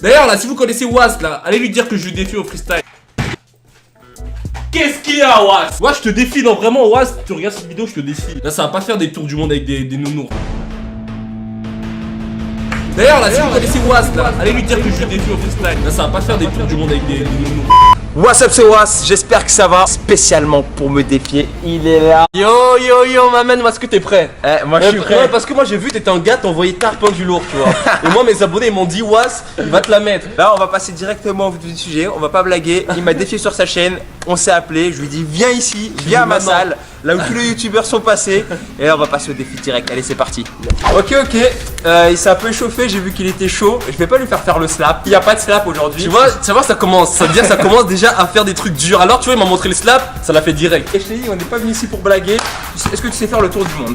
D'ailleurs là, si vous connaissez Was là, allez lui dire que je lui défie au freestyle. Qu'est-ce qu'il y a, Was? Ouais, je te défie, non vraiment, Was, tu regardes cette vidéo, je te défie. Là, ça va pas faire des tours du monde avec des nounours. D'ailleurs là, si vous connaissez Was là, allez lui dire que je lui défie au freestyle. Là, ça va pas faire des tours du monde avec des nounours. What's up, c'est Was, j'espère que ça va. Spécialement pour me défier, il est là. Yo, maman, est-ce que t'es prêt? Moi je suis prêt. Ouais, parce que moi j'ai vu, t'étais un gars, t'envoyais tarpin du lourd, tu vois. Et moi, mes abonnés, ils m'ont dit, Was, il va te la mettre. Là, on va passer directement au vif du sujet, on va pas blaguer. Il m'a défié sur sa chaîne, on s'est appelé, je lui ai dit viens ici, viens à ma salle, là où tous les youtubeurs sont passés. Et là, on va passer au défi direct. Allez, c'est parti. Ok, il s'est un peu échauffé, j'ai vu qu'il était chaud. Je vais pas lui faire le slap. Il y a pas de slap aujourd'hui. Tu vois, ça commence. Ça veut dire que ça commence déjà à faire des trucs durs. Alors, tu vois, il m'a montré le slap, ça l'a fait direct. Et je t'ai dit, on n'est pas venu ici pour blaguer. Est-ce que tu sais faire le tour du monde?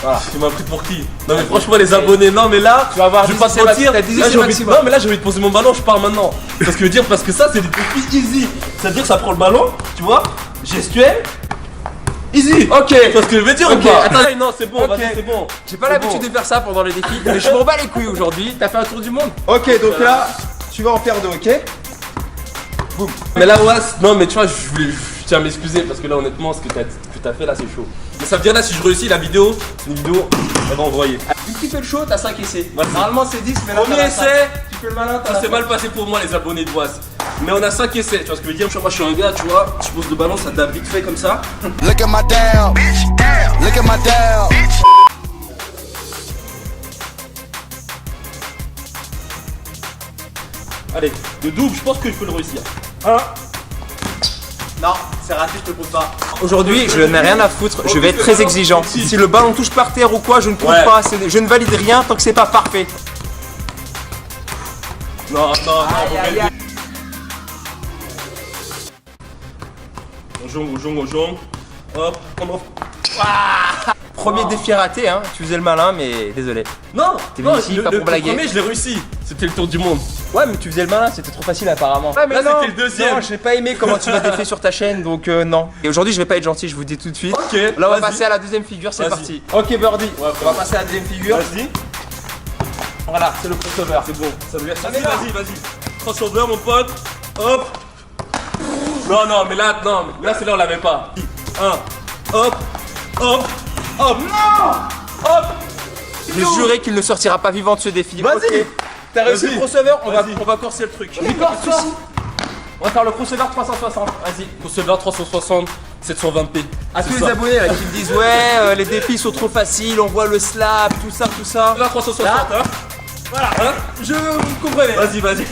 Voilà. Tu m'as pris pour qui? Non mais franchement les abonnés, non mais là, tu vas voir, je vais pas te mentir. Là, non mais là j'ai envie de poser mon ballon, je pars maintenant. Parce que parce que ça c'est des défis easy. C'est-à-dire ça prend le ballon, tu vois, gestuel, easy. Ok. Tu vois ce que je veux dire ou pas? Attends, non c'est bon, vas-y c'est bon. J'ai pas l'habitude de faire ça pendant les défis, mais je m'en bats les couilles aujourd'hui. T'as fait un tour du monde? Ok, donc là, tu vas en faire deux, ok? Boum. Mais là Was, non mais tu vois, je tiens à m'excuser parce que là honnêtement ce que t'as fait là c'est chaud. Mais ça veut dire là si je réussis la vidéo, c'est une vidéo, elle va envoyer. Vu que tu fais le show, t'as 5 essais. Vas-y. Normalement c'est 10, mais là Premier essai, tu fais le malin, ça s'est mal passé pour moi les abonnés de Was. Mais on a 5 essais, tu vois ce que je veux dire? Moi je suis un gars, tu vois, je pose le ballon, ça tape vite fait comme ça. Look at my down, look at my down. Allez, le double, je pense que je peux le réussir. 1. Non, c'est raté, je te pose pas. Aujourd'hui, je n'ai rien à foutre, je vais être très exigeant. Si le ballon touche par terre ou quoi, je ne compte pas, je ne valide rien tant que c'est pas parfait. Non, on jongle. Hop, on offre. Premier défi raté, hein, tu faisais le malin, mais désolé. Non, T'es venu ici, pas pour blaguer. Le premier, je l'ai réussi. C'était le tour du monde. Ouais, mais tu faisais le malin, c'était trop facile apparemment. Ouais, mais là, non, c'était le deuxième. Non, j'ai pas aimé comment tu m'as défié sur ta chaîne, donc non. Et aujourd'hui, je vais pas être gentil, je vous dis tout de suite. Ok, là, on va vas-y. passer à la deuxième figure, c'est Vas-y. parti. Ok, Birdie, Ouais, on va passer à la deuxième figure. Vas-y. Voilà, c'est le crossover. C'est bon, ça veut dire ça. mais là. Vas-y. Crossover, mon pote. Hop. Non, mais là, celle-là, on l'avait pas. 1. Hop. Non. Hop. Je jurais qu'il ne sortira pas vivant de ce défi. Vas-y. Ok. T'as réussi Vas-y. le crossover, on Vas-y. va corser le truc. Vas-y. On va faire le crossover 360. Vas-y. Crossover 360, 720p. À tous les abonnés là, qui me disent ouais, les défis sont trop faciles, on voit le slap, tout ça. Là, 360, Là. hein. Voilà. Hein. Vous comprenez. Vas-y.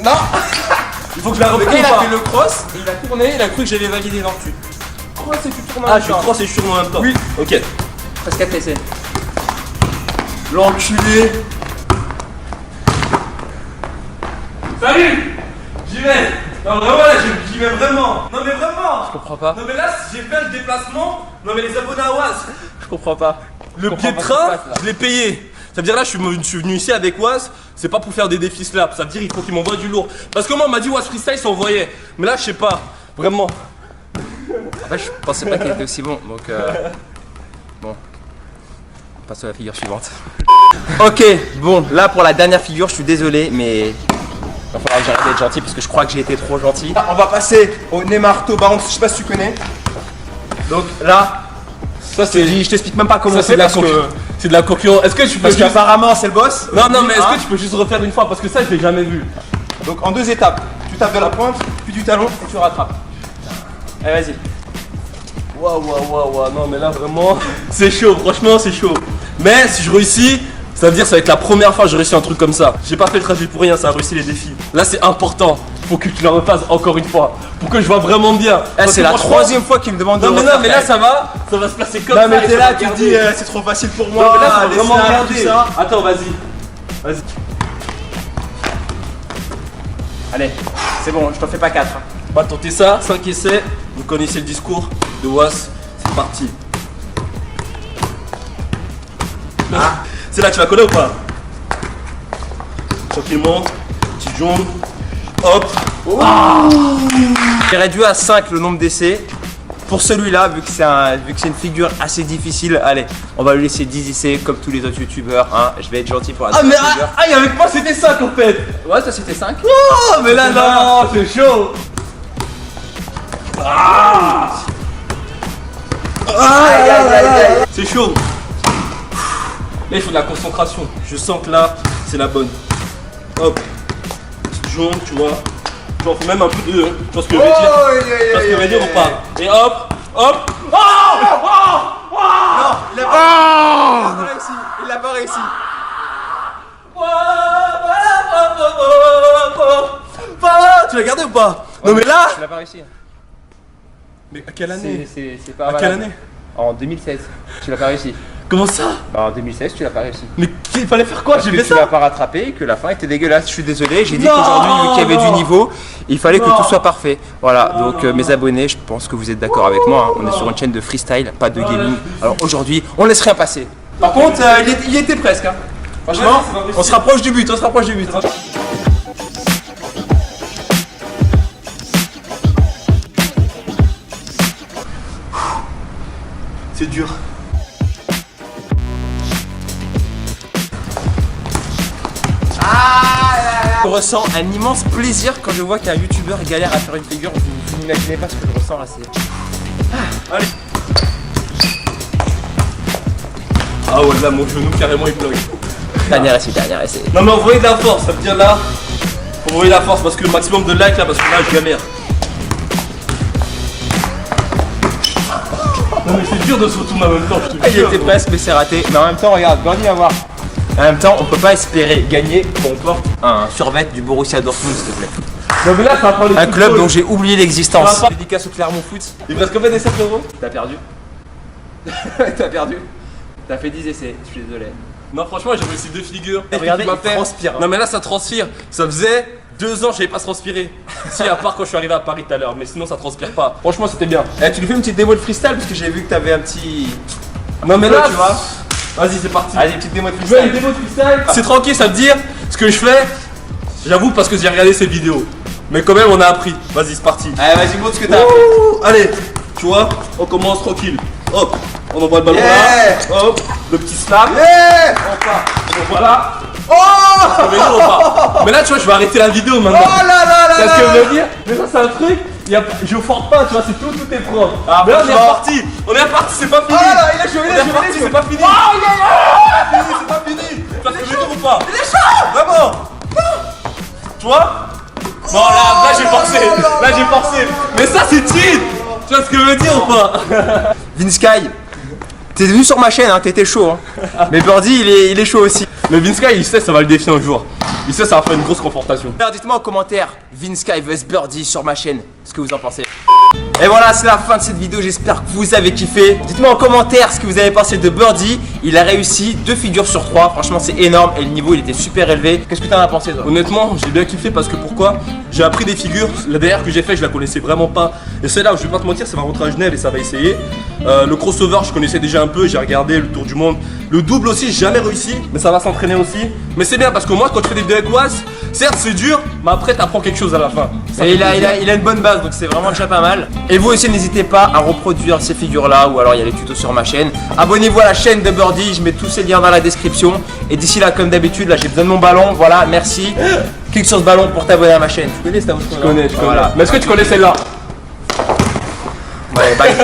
Non. Il faut que je la Le reprenne gars il a pas. fait le cross, il a tourné, il a cru que j'allais valider. Non, tu cross et tu tournes en Ah, même je temps. cross et je tourne en même temps. Oui. Ok. Presque 4 essais. L'enculé. Salut. J'y vais. Non, vraiment là, j'y vais vraiment. Non, mais vraiment. Je comprends pas. Non, mais là, j'ai fait le déplacement. Non, mais les abonnés à Was. Je comprends pas. Le billet de comprends pas train, ce qui se passe, là. je l'ai payé. Ça veut dire là, je suis venu ici avec Was. C'est pas pour faire des défis slap. Ça veut dire il faut qu'il m'envoie du lourd. Parce que moi, on m'a dit Was Freestyle s'envoyait. Mais là, je sais pas. Vraiment. En fait, je pensais pas qu'il était aussi bon, donc bon. On passe à la figure suivante. Ok, bon, là pour la dernière figure, je suis désolé, mais il va falloir que j'arrête d'être gentil parce que je crois que j'ai été trop gentil. On va passer au Neymar Bounce, je sais pas si tu connais. Donc là, Ça, c'est. je t'explique même pas comment Ça, c'est de la parce que concurrence. C'est de la concurrence. Est-ce que tu peux Parce juste. qu'apparemment c'est le boss. Non, mais est-ce Hein. que tu peux juste refaire une fois? Parce que ça, je l'ai jamais vu. Donc en deux étapes, tu tapes de la pointe, puis du talon et tu rattrapes. allez, vas-y. Waouh, non, mais là, vraiment. C'est chaud, franchement, c'est chaud. Mais si je réussis, ça veut dire que ça va être la première fois que je réussis un truc comme ça. J'ai pas fait le trajet pour rien, ça a réussi les défis. Là, c'est important. Faut que tu le refasses encore une fois. Pour que je vois vraiment bien. Parce C'est que la franchement- troisième fois qu'il me demande de Non, mais refaire. non, mais là, ça va se placer comme Non ça. mais et t'es ça là, va tu te garder. dis c'est trop facile pour Non, moi, mais là, ça va les vraiment snaps, regarder. tout ça. Attends, vas-y. Allez, c'est bon, je t'en fais pas 4. On va tenter ça, 5 essais. Vous connaissez le discours de Was. C'est parti. C'est là, tu la connais ou pas? Tranquillement, petit jongle. Hop. J'ai réduit à 5 le nombre d'essais. pour celui-là, vu que c'est une figure assez difficile, allez, on va lui laisser 10 essais comme tous les autres youtubeurs. Hein. Je vais être gentil pour la Ah mais deuxième figure. avec moi c'était 5 en fait. Ouais, ça c'était 5. Oh mais là non, c'est chaud. Aïe, aïe, aïe, aïe. C'est chaud. Là il faut de la concentration. Je sens que là c'est la bonne. Hop. Petite jambe, tu vois. J'en fais même un peu de. Tu vois ce que je veux dire? Tu vois ce que je veux dire ou pas? Et hop, hop. Oh, Non, il a pas réussi. Il l'a pas réussi. Tu l'as gardé ou pas? Non mais là. Il l'a pas réussi. Mais à quelle année? C'est pas À quelle année? En 2016. Tu l'as pas réussi. Comment ça? Bah, en 2016, tu l'as pas réussi. Mais il fallait faire quoi? J'ai Que fait tu l'as ça? pas rattrapé et que la fin était dégueulasse. Je suis désolé, j'ai dit Non, qu'aujourd'hui, vu qu'il y avait non. du niveau, il fallait que Non. tout soit parfait. Voilà, donc non, mes abonnés, je pense que vous êtes d'accord avec moi. Hein. On est sur une chaîne de freestyle, pas de gaming. Alors aujourd'hui, on laisse rien passer. Par contre, il était presque. Hein. Franchement, Ouais, c'est pas possible. on se rapproche du but, on se rapproche du but. C'est dur. Je ressens un immense plaisir quand je vois qu'un youtubeur galère à faire une figure. Vous n'imaginez pas ce que je ressens là. Allez. Ah ouais là mon genou carrément il bloque. Dernier essai, dernier essai. Non mais envoyez de la force, ça veut dire là. Faut envoyer de la force parce que le maximum de likes là parce que là je galère. Non mais c'est dur de se retourner en même temps, je te Il jure. était presque, mais c'est raté. Mais en même temps, regarde, Birdie va voir. En même temps, on peut pas espérer gagner quand on porte un survêt du Borussia Dortmund, s'il te plaît. Non mais là ça va prendre Un club dont j'ai oublié l'existence. Ça va pas. Dédicace au Clermont Foot. Il me reste combien des 7 euros? T'as perdu. T'as perdu. T'as fait 10 essais, je suis désolé. Non franchement j'ai réussi 2 figures. Regardez, Tu m'as il fait- transpire. Non mais là ça transpire. Ça faisait 2 ans que j'avais pas transpiré. Si à part quand je suis arrivé à Paris tout à l'heure, mais sinon ça transpire pas. Franchement c'était bien. Eh, tu lui fais une petite démo de freestyle parce que j'ai vu que t'avais un petit. Non mais là tu vois. Vas-y c'est parti. Allez, petite démo de Je veux une freestyle. démo de freestyle. C'est tranquille, ça veut dire ce que je fais. J'avoue parce que j'ai regardé ces vidéos. Mais quand même on a appris. Vas-y c'est parti. Allez, vas-y, montre ce que t'as appris. Ouh, allez, tu vois, on commence tranquille. Hop, on envoie le ballon là. Hop, le petit slam. On part. Donc voilà. Ça veut dire, on part. Mais là tu vois je vais arrêter la vidéo maintenant. Oh là là là C'est ce que là. je veux dire. Mais ça c'est un truc. Je force pas, tu vois, c'est tout est propre. Ah, mais là on est franchement. reparti. On est reparti, c'est pas fini. Oh là, il a joué, On est reparti, c'est pas fini. C'est pas fini. Tu vois ce que je veux dire ou pas? Il est chaud. Vraiment. Tu vois? Non là j'ai forcé. Là j'ai forcé. Mais ça c'est cheat. Tu vois ce que je veux dire ou pas? Vinsky, t'es venu sur ma chaîne, hein, t'étais chaud. Hein. Mais Birdie, il est chaud aussi. Mais Vinsky il sait ça va le défier un jour. Il sait ça va faire une grosse confrontation. Alors dites-moi en commentaire, Vinsky vs Birdie sur ma chaîne, ce que vous en pensez. Et voilà, c'est la fin de cette vidéo, j'espère que vous avez kiffé. Dites-moi en commentaire ce que vous avez pensé de Birdie. Il a réussi 2 figures sur 3, franchement c'est énorme et le niveau il était super élevé. Qu'est-ce que t'en as pensé toi? Honnêtement, j'ai bien kiffé parce que pourquoi? J'ai appris des figures. La dernière que j'ai fait, je la connaissais vraiment pas. Et celle-là, je vais pas te mentir, ça va rentrer à Genève et ça va essayer. Le crossover, je connaissais déjà un peu. J'ai regardé le tour du monde. Le double aussi, j'ai jamais réussi. Mais ça va s'entraîner aussi. Mais c'est bien parce que moi, quand tu fais des vidéos avec Was, certes c'est dur, mais après t'apprends quelque chose à la fin. Ça Et fait plaisir. il a une bonne base donc c'est vraiment déjà pas mal. Et vous aussi n'hésitez pas à reproduire ces figures là ou alors il y a les tutos sur ma chaîne. Abonnez-vous à la chaîne de Birdie, je mets tous ces liens dans la description. Et d'ici là comme d'habitude, là j'ai besoin de mon ballon, voilà, merci. Clique sur ce ballon pour t'abonner à ma chaîne. Tu connais cette Je connais, je connais. Voilà. Mais est-ce que tu connais celle-là? Ouais, bye.